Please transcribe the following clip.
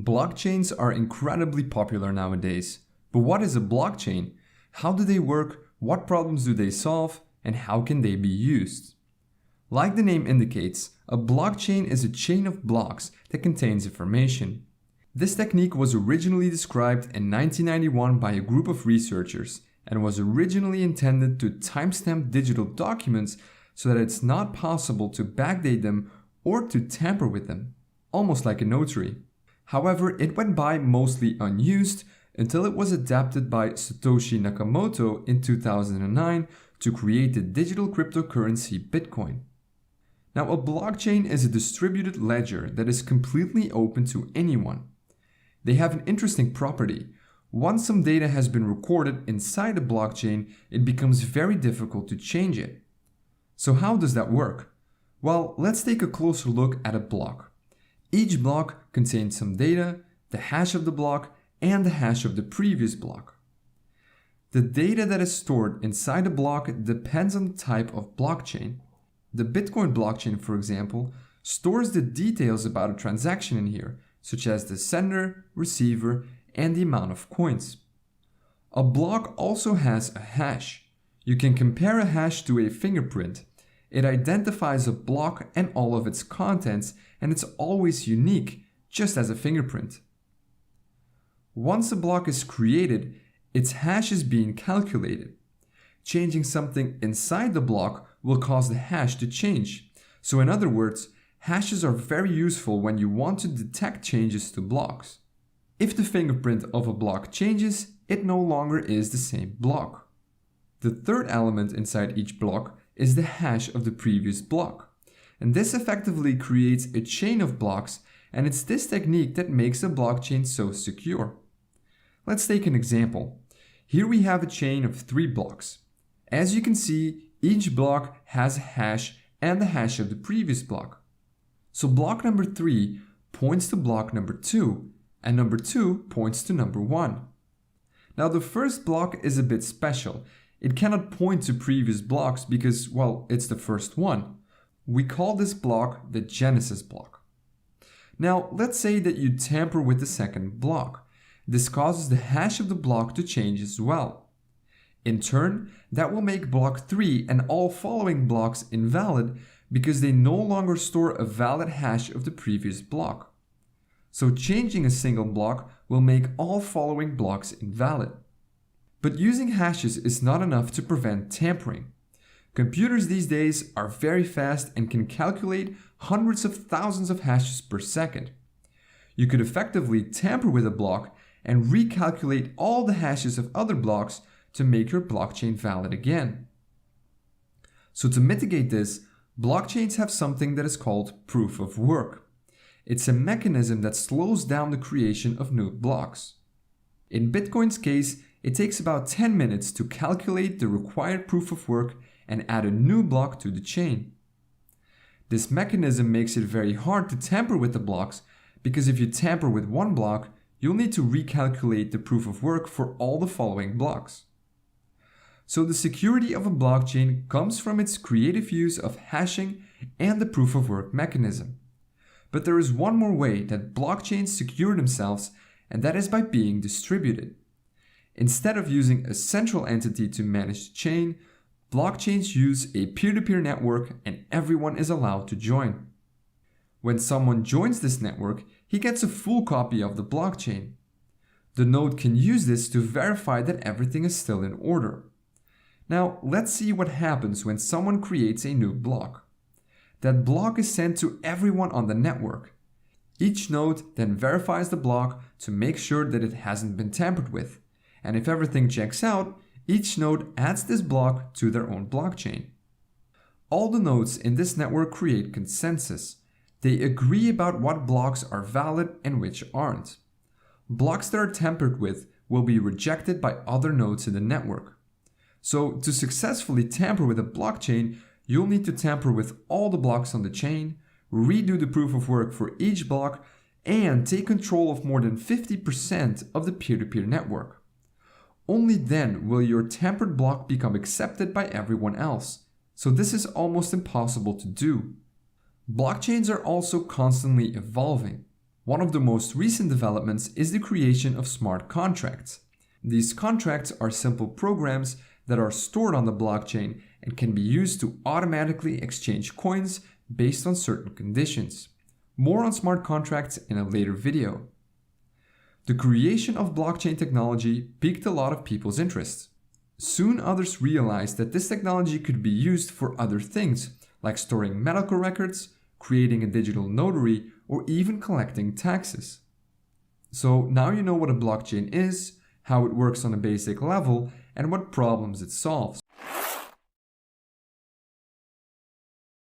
Blockchains are incredibly popular nowadays. But what is a blockchain? How do they work? What problems do they solve? And how can they be used? Like the name indicates, a blockchain is a chain of blocks that contains information. This technique was originally described in 1991 by a group of researchers and was originally intended to timestamp digital documents so that it's not possible to backdate them or to tamper with them, almost like a notary. However, it went by mostly unused until it was adapted by Satoshi Nakamoto in 2009 to create the digital cryptocurrency Bitcoin. Now, a blockchain is a distributed ledger that is completely open to anyone. They have an interesting property. Once some data has been recorded inside a blockchain, it becomes very difficult to change it. So how does that work? Well, let's take a closer look at a block. Each block contains some data, the hash of the block, and the hash of the previous block. The data that is stored inside a block depends on the type of blockchain. The Bitcoin blockchain, for example, stores the details about a transaction in here, such as the sender, receiver, and the amount of coins. A block also has a hash. You can compare a hash to a fingerprint. It identifies a block and all of its contents, and it's always unique, just as a fingerprint. Once a block is created, its hash is being calculated. Changing something inside the block will cause the hash to change. So in other words, hashes are very useful when you want to detect changes to blocks. If the fingerprint of a block changes, it no longer is the same block. The third element inside each block is the hash of the previous block. And this effectively creates a chain of blocks, and it's this technique that makes a blockchain so secure. Let's take an example. Here we have a chain of 3 blocks. As you can see, each block has a hash and the hash of the previous block. So block number 3 points to block number 2, and number 2 points to number 1. Now the first block is a bit special. It cannot point to previous blocks because, well, it's the first one. We call this block the genesis block. Now let's say that you tamper with the second block. This causes the hash of the block to change as well. In turn, that will make block 3 and all following blocks invalid because they no longer store a valid hash of the previous block. So changing a single block will make all following blocks invalid. But using hashes is not enough to prevent tampering. Computers these days are very fast and can calculate hundreds of thousands of hashes per second. You could effectively tamper with a block and recalculate all the hashes of other blocks to make your blockchain valid again. So to mitigate this, blockchains have something that is called proof of work. It's a mechanism that slows down the creation of new blocks. In Bitcoin's case, it takes about 10 minutes to calculate the required proof of work and add a new block to the chain. This mechanism makes it very hard to tamper with the blocks because if you tamper with one block, you'll need to recalculate the proof of work for all the following blocks. So the security of a blockchain comes from its creative use of hashing and the proof of work mechanism. But there is one more way that blockchains secure themselves, and that is by being distributed. Instead of using a central entity to manage the chain, blockchains use a peer-to-peer network and everyone is allowed to join. When someone joins this network, he gets a full copy of the blockchain. The node can use this to verify that everything is still in order. Now, let's see what happens when someone creates a new block. That block is sent to everyone on the network. Each node then verifies the block to make sure that it hasn't been tampered with. And if everything checks out, each node adds this block to their own blockchain. All the nodes in this network create consensus. They agree about what blocks are valid and which aren't. Blocks that are tampered with will be rejected by other nodes in the network. So to successfully tamper with a blockchain, you'll need to tamper with all the blocks on the chain, redo the proof of work for each block, and take control of more than 50% of the peer-to-peer network. Only then will your tampered block become accepted by everyone else. So this is almost impossible to do. Blockchains are also constantly evolving. One of the most recent developments is the creation of smart contracts. These contracts are simple programs that are stored on the blockchain and can be used to automatically exchange coins based on certain conditions. More on smart contracts in a later video. The creation of blockchain technology piqued a lot of people's interest. Soon others realized that this technology could be used for other things, like storing medical records, creating a digital notary, or even collecting taxes. So now you know what a blockchain is, how it works on a basic level, and what problems it solves.